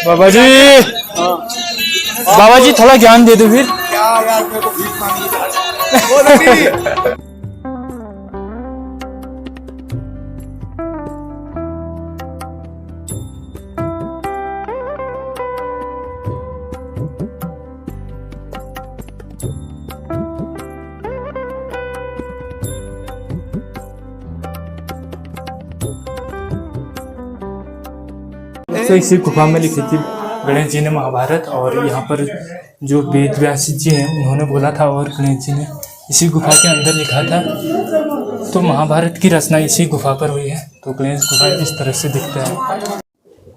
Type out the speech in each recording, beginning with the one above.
बाबा जी, बाबा जी थोड़ा ज्ञान दे दो फिर। क्या यार, मेरे को भीख मांगी जा रही। तो इसी गुफा में लिखी थी गणेश जी ने महाभारत, और यहाँ पर जो वेद व्यास जी हैं उन्होंने बोला था, और गणेश जी ने इसी गुफा के अंदर लिखा था। तो महाभारत की रचना इसी गुफा पर हुई है। तो गणेश गुफा इस तरह से दिखता है।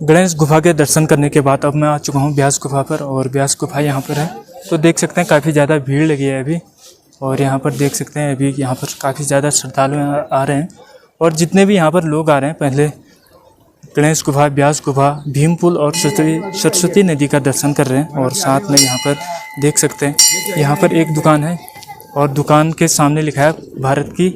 गणेश गुफा के दर्शन करने के बाद अब मैं आ चुका हूँ व्यास गुफा पर, और व्यास गुफा यहाँ पर है। तो देख सकते हैं काफ़ी ज़्यादा भीड़ लगी है अभी, और यहाँ पर देख सकते हैं अभी यहाँ पर काफ़ी ज़्यादा श्रद्धालु आ रहे हैं। और जितने भी यहाँ पर लोग आ रहे हैं, पहले गणेश गुफा, व्यास गुफा, भीम पुल और सरस्वती नदी का दर्शन कर रहे हैं। और साथ में यहाँ पर देख सकते हैं यहाँ पर एक दुकान है, और दुकान के सामने लिखा है भारत की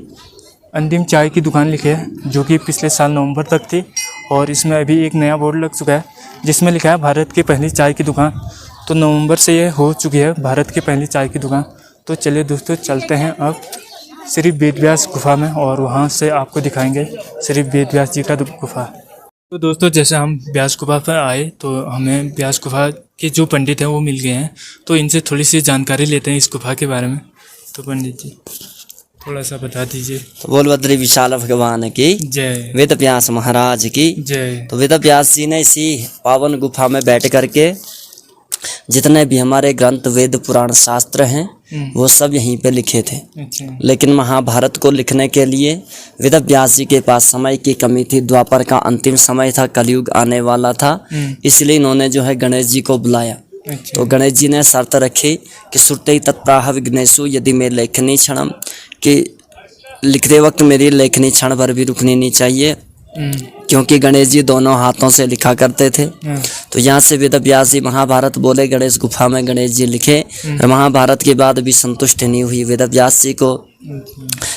अंतिम चाय की दुकान लिखी है, जो कि पिछले साल नवंबर तक थी। और इसमें अभी एक नया बोर्ड लग चुका है जिसमें लिखा है भारत की पहली चाय की दुकान। तो नवंबर से ये हो चुकी है भारत की पहली चाय की दुकान। तो चलिए दोस्तों, चलते हैं अब श्री वेदव्यास गुफा में, और वहाँ से आपको दिखाएंगे श्री वेदव्यास जी का गुफा। तो दोस्तों, जैसे हम व्यास गुफा पर आए तो हमें व्यास गुफा के जो पंडित हैं वो मिल गए हैं। तो इनसे थोड़ी सी जानकारी लेते हैं इस गुफा के बारे में। तो पंडित जी थोड़ा सा बता दीजिए। तो बोल बद्री विशाल भगवान की जय, वेद व्यास महाराज की जय। तो वेद व्यास जी ने इसी पावन गुफा में बैठ करके जितने भी हमारे ग्रंथ, वेद, पुराण, शास्त्र हैं वो सब यहीं पे लिखे थे। अच्छा। लेकिन महाभारत को लिखने के लिए वेद व्यास जी के पास समय की कमी थी। द्वापर का अंतिम समय था, कलयुग आने वाला था, इसलिए इन्होंने जो है गणेश जी को बुलाया। अच्छा। तो गणेश जी ने शर्त रखी कि श्रुते तत्प्राह विघ्नेषु यदि मैं लेखनी क्षणम, कि लिखते वक्त मेरी लेखनी क्षण भर भी रुकनी नहीं चाहिए, क्योंकि गणेश जी दोनों हाथों से लिखा करते थे। तो यहाँ से वेद व्यास जी महाभारत बोले, गणेश गुफा में गणेश जी लिखे। और महाभारत के बाद भी संतुष्ट नहीं हुई वेद व्यास जी को।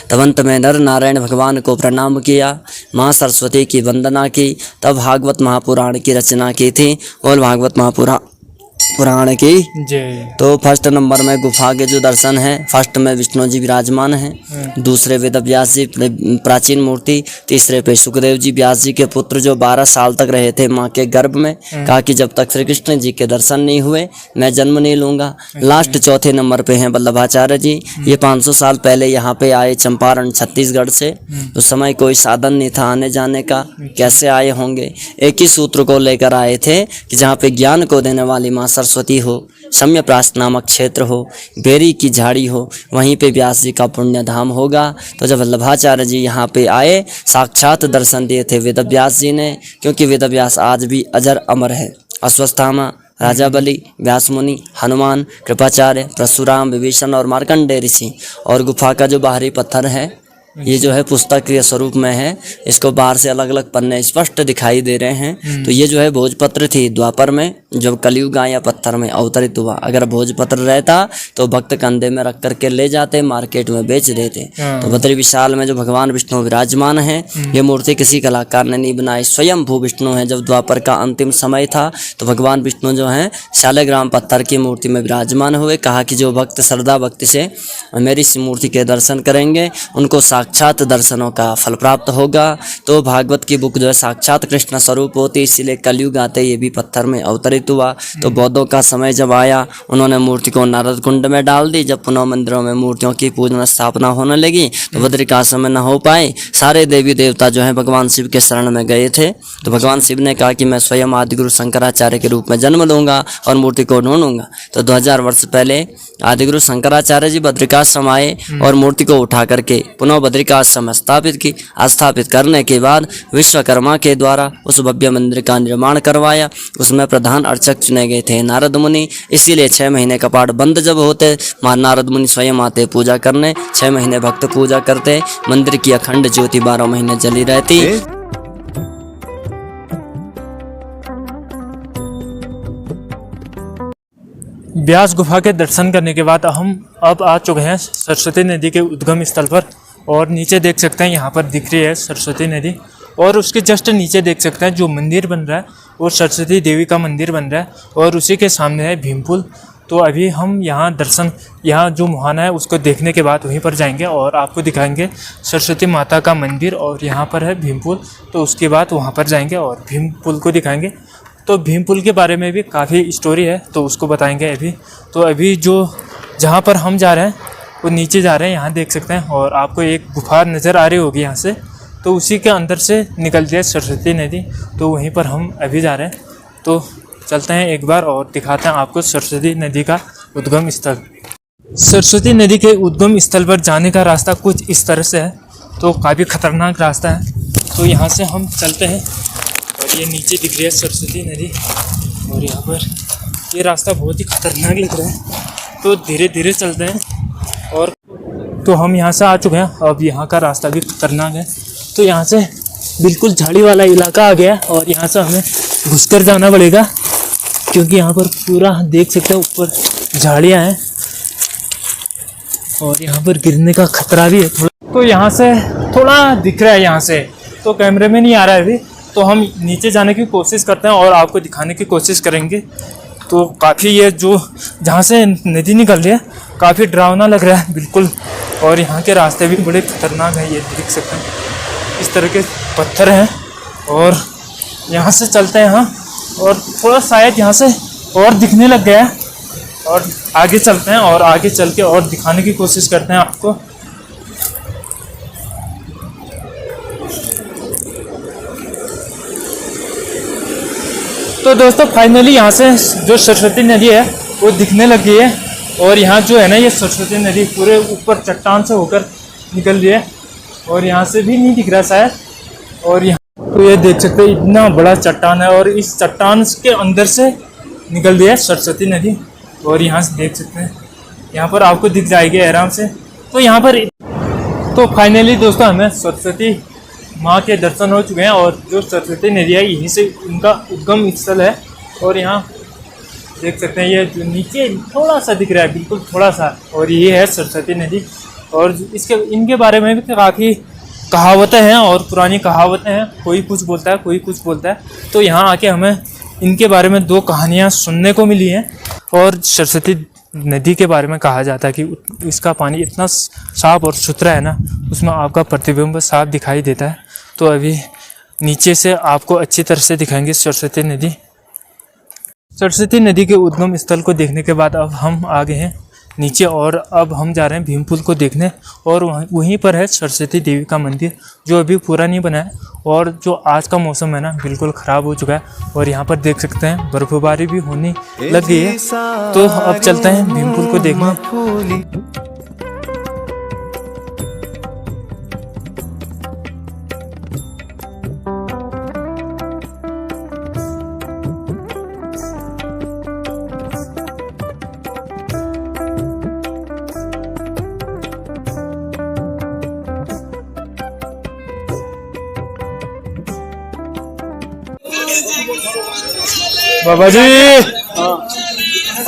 तब अंत में नर नारायण भगवान को प्रणाम किया, माँ सरस्वती की वंदना की, तब भागवत महापुराण की रचना की थी। और भागवत महापुराण की जय। तो फर्स्ट नंबर में गुफा के जो दर्शन है, फर्स्ट में विष्णु जी विराजमान हैं, दूसरे वेद व्यास जी प्राचीन मूर्ति, तीसरे पे सुखदेव जी व्यास जी के पुत्र जो 12 साल तक रहे थे माँ के गर्भ में। कहा कि जब तक श्री कृष्ण जी के दर्शन नहीं हुए मैं जन्म नहीं लूंगा। लास्ट चौथे नंबर पे हैं वल्लभाचार्य जी। ये 500 साल पहले यहाँ पे आए चंपारण छत्तीसगढ़ से। उस समय कोई साधन नहीं था आने जाने का, कैसे आए होंगे। एक ही सूत्र को लेकर आए थे कि जहाँ पे ज्ञान को देने वाली माँ सरस्वती हो, सम्यप्रास नामक क्षेत्र हो, बेरी की झाड़ी हो, वहीं पे व्यास जी का पुण्य धाम होगा। तो जब वल्लभाचार्य जी यहाँ पे आए, साक्षात दर्शन दिए थे वेद व्यास जी ने, क्योंकि वेद व्यास आज भी अजर अमर है। अश्वत्थामा, राजा बलि, व्यास मुनि, हनुमान, कृपाचार्य, परशुराम, विभीषण और मार्कंडेय ऋषि। और गुफा का जो बाहरी पत्थर है ये जो है पुस्तकीय स्वरूप में है, इसको बाहर से अलग अलग पन्ने स्पष्ट दिखाई दे रहे हैं। तो ये जो है भोजपत्र थी द्वापर में, जब कलयुग आया पत्थर में अवतरित हुआ। अगर भोजपत्र रहता तो भक्त कंधे में रख करके ले जाते, मार्केट में बेच देते। तो बद्री विशाल में जो भगवान विष्णु विराजमान है, ये मूर्ति किसी कलाकार ने नहीं बनाई, स्वयं भू विष्णु है। जब द्वापर का अंतिम समय था तो भगवान विष्णु जो है शालिग्राम पत्थर की मूर्ति में विराजमान हुए। कहा कि जो भक्त श्रद्धा भक्ति से मेरी इस मूर्ति के दर्शन करेंगे उनको साक्षात दर्शनों का फल प्राप्त होगा। तो भागवत की बुक जो है साक्षात कृष्ण स्वरूप होती, इसीलिए कलयुग आते ये भी पत्थर में अवतरित हुआ। तो बौद्धों का समय जब आया, उन्होंने मूर्ति को नारद कुंड में डाल दी। जब पुनः मंदिरों में मूर्तियों की पूजन स्थापना होने लगी तो बद्रिकाश्रम में न हो पाए, सारे देवी देवता जो है भगवान शिव के शरण में गए थे। तो भगवान शिव ने कहा कि मैं स्वयं आदिगुरु शंकराचार्य के रूप में जन्म लूंगा और मूर्ति को ढूंढूंगा। तो 2000 वर्ष पहले आदिगुरु शंकराचार्य जी बद्रिकाश्रम आए और मूर्ति को उठा करके पुनः बद्रिकाश्रम स्थापित की। स्थापित करने के बाद विश्वकर्मा के द्वारा उस भव्य मंदिर का निर्माण करवाया। उसमें प्रधान अर्चक चुने गए थे नारद मुनि। इसीलिए 6 महीने कपाट बंद जब होते, नारद मुनि स्वयं आते पूजा करने। 6 महीने भक्त पूजा करते, मंदिर की अखंड ज्योति 12 महीने जली रहती। व्यास गुफा के दर्शन करने के बाद हम अब आ चुके हैं सरस्वती नदी के उद्गम स्थल पर, और नीचे देख सकते हैं यहाँ पर दिख रही है सरस्वती नदी। और उसके जस्ट नीचे देख सकते हैं जो मंदिर बन रहा है वो सरस्वती देवी का मंदिर बन रहा है और उसी के सामने है भीम पुल। तो अभी हम यहाँ जो मुहाना है उसको देखने के बाद वहीं पर जाएंगे और आपको दिखाएंगे सरस्वती माता का मंदिर और यहाँ पर है भीम पुल। तो उसके बाद वहाँ पर जाएंगे और भीम पुल को दिखाएंगे। तो भीम पुल के बारे में भी काफ़ी स्टोरी है तो उसको बताएंगे अभी। तो अभी जहाँ पर हम जा रहे हैं वो नीचे जा रहे हैं, यहाँ देख सकते हैं और आपको एक गुफा नज़र आ रही होगी यहाँ से। तो उसी के अंदर से निकलती है सरस्वती नदी। तो वहीं पर हम अभी जा रहे हैं। तो चलते हैं एक बार और दिखाते हैं आपको सरस्वती नदी का उद्गम स्थल। सरस्वती नदी के उद्गम स्थल पर जाने का रास्ता कुछ इस तरह से है। तो काफ़ी खतरनाक रास्ता है। तो यहाँ से हम चलते हैं और ये नीचे दिख रही है सरस्वती नदी और यहाँ पर ये रास्ता बहुत ही खतरनाक लग रहा है। तो धीरे धीरे चलते हैं और तो हम यहाँ से आ चुके हैं। अब यहाँ का रास्ता भी खतरनाक है। तो यहाँ से बिल्कुल झाड़ी वाला इलाका आ गया और यहाँ से हमें घुसकर जाना पड़ेगा क्योंकि यहाँ पर पूरा देख सकते हैं ऊपर झाड़ियाँ हैं और यहाँ पर गिरने का खतरा भी है थोड़ा। तो यहाँ से थोड़ा दिख रहा है यहाँ से, तो कैमरे में नहीं आ रहा है अभी। तो हम नीचे जाने की कोशिश करते हैं और आपको दिखाने की कोशिश करेंगे। तो काफ़ी ये जो जहाँ से नदी निकल रही है काफ़ी डरावना लग रहा है बिल्कुल। और यहाँ के रास्ते भी बड़े खतरनाक हैं, ये देख सकते हैं इस तरह के पत्थर हैं। और यहाँ से चलते हैं यहाँ और थोड़ा शायद यहाँ से और दिखने लग गया है और आगे चलते हैं और आगे चल के और दिखाने की कोशिश करते हैं आपको। तो दोस्तों फाइनली यहाँ से जो सरस्वती नदी है वो दिखने लग गई है और यहाँ जो है ना ये सरस्वती नदी पूरे ऊपर चट्टान से होकर निकल रही है और यहाँ से भी नहीं दिख रहा शायद। और यहाँ तो ये देख सकते हैं इतना बड़ा चट्टान है और इस चट्टान के अंदर से निकल रही है सरस्वती नदी और यहाँ से देख सकते हैं यहाँ पर आपको दिख जाएगी आराम से। तो यहाँ पर तो फाइनली दोस्तों हमें सरस्वती माँ के दर्शन हो चुके हैं और जो सरस्वती नदी है यहीं से उनका उद्गम स्थल है। और यहाँ देख सकते हैं ये जो नीचे थोड़ा सा दिख रहा है बिल्कुल थोड़ा सा, और ये है सरस्वती नदी। और इनके बारे में भी काफ़ी कहावतें हैं और पुरानी कहावतें हैं, कोई कुछ बोलता है कोई कुछ बोलता है। तो यहाँ आके हमें इनके बारे में 2 कहानियाँ सुनने को मिली हैं। और सरस्वती नदी के बारे में कहा जाता है कि इसका पानी इतना साफ और सुथरा है ना, उसमें आपका प्रतिबिंब साफ दिखाई देता है। तो अभी नीचे से आपको अच्छी तरह से दिखाएंगे सरस्वती नदी। सरस्वती नदी के उद्गम स्थल को देखने के बाद अब हम आ गए हैं नीचे और अब हम जा रहे हैं भीम पुल को देखने। और वहीं पर है सरस्वती देवी का मंदिर जो अभी पूरा नहीं बना है और जो आज का मौसम है ना बिल्कुल ख़राब हो चुका है। और यहाँ पर देख सकते हैं बर्फबारी भी होने लग गई है। तो अब चलते हैं भीम पुल को देखने।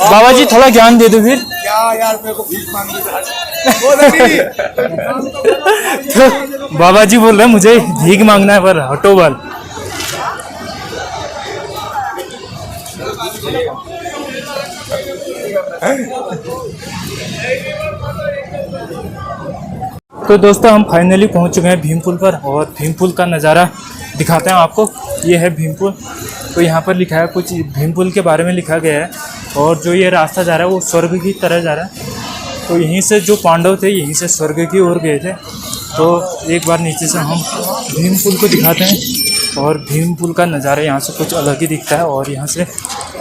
बाबा जी थोड़ा ज्ञान दे दो फिर। क्या यार मेरे को भीख मांगी तो बाबा जी बोल रहे हैं मुझे भीख मांगना है पर हटो बल। तो दोस्तों हम फाइनली पहुंच चुके हैं भीम पुल पर और भीम पुल का नज़ारा दिखाते हैं आपको। ये है भीम पुल। तो यहाँ पर लिखा है कुछ भीम पुल के बारे में लिखा गया है और जो ये रास्ता जा रहा है वो स्वर्ग की तरह जा रहा है। तो यहीं से जो पांडव थे यहीं से स्वर्ग की ओर गए थे। तो एक बार नीचे से हम भीम पुल को दिखाते हैं और भीम पुल का नज़ारा यहाँ से कुछ अलग ही दिखता है। और यहाँ से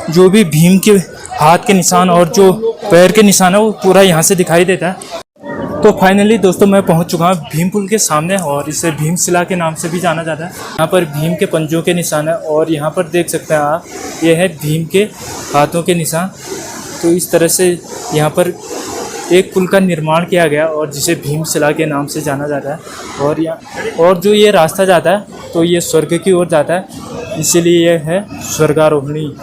जो भी भीम के हाथ के निशान और जो पैर के निशान है वो पूरा यहाँ से दिखाई देता है। तो फाइनली दोस्तों मैं पहुंच चुका हूँ भीम पुल के सामने और इसे भीमशिला के नाम से भी जाना जाता है। यहाँ पर भीम के पंजों के निशान है और यहाँ पर देख सकते हैं आप ये है भीम के हाथों के निशान। तो इस तरह से यहाँ पर एक पुल का निर्माण किया गया और जिसे भीमशिला के नाम से जाना जाता है। और जो ये रास्ता जाता है तो ये स्वर्ग की ओर जाता है, इसीलिए यह है स्वर्गारोहणी।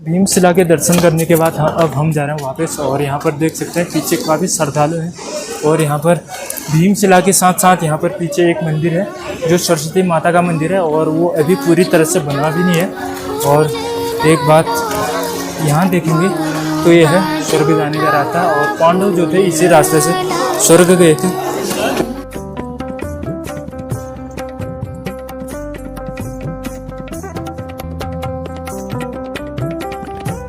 भीमशिला के दर्शन करने के बाद अब हम जा रहे हैं वापस। और यहाँ पर देख सकते हैं पीछे काफ़ी श्रद्धालु हैं और यहाँ पर भीमशिला के साथ साथ यहाँ पर पीछे एक मंदिर है जो सरस्वती माता का मंदिर है और वो अभी पूरी तरह से बना भी नहीं है। और एक बात यहाँ देखेंगे तो यह है स्वर्ग जाने का रास्ता और पांडव जो थे इसी रास्ते से स्वर्ग गए थे।